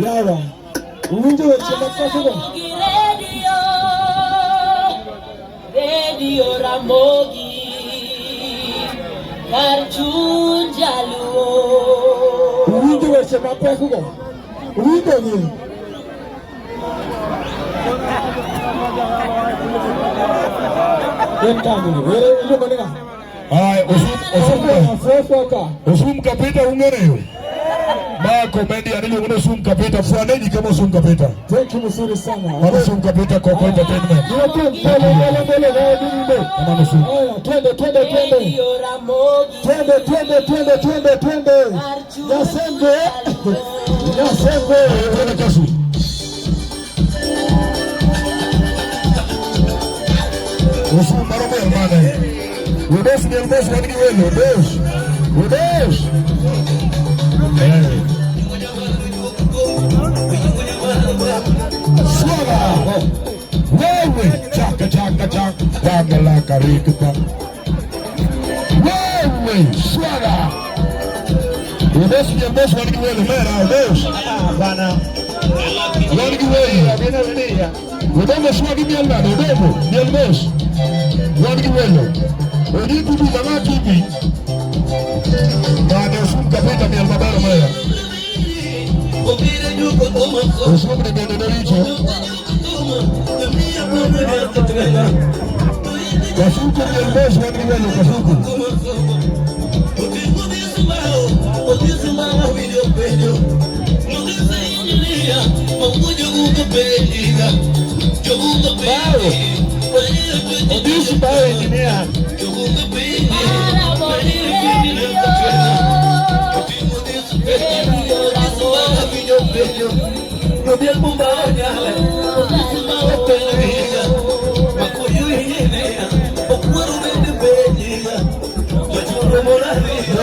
Yawa, uwinjo weche makasugo. Radio Ramogi, Karchun Jaluo. Uwinjo weche mapekugo. Uwinjo ni. Osum kapita ungereyo. Ma komedia nili uno sum kapita fuaneji kama sum kapita. Thank you mzuri sana. Wala sum kapita kwa entertainment. Twende. Yasembe. Twende kasu. Osum maromo hermana. Udes ni el mes wani welo. Udes. Suara, wewe, chaka, dangala karikita. Wewe, suara. Udes ni ambos wani wele mera, udes. Bana. Wani wele. Abina wele. Udomo swagi ni alado, udomo ni ambos. Wani wele. Odi kudu mama kibi. Baada Osum kapita ni albabaro mera. Osum ni menedoricho. Kasuku ni elbos wani welo kasuku. Odisi bao engineer.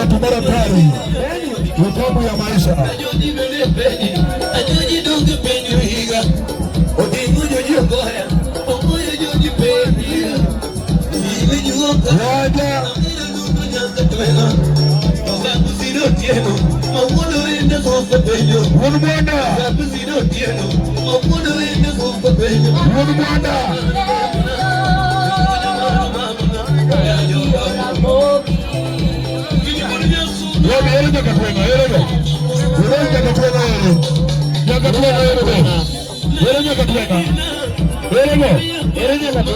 Tumara tari utamu ya maisha Erego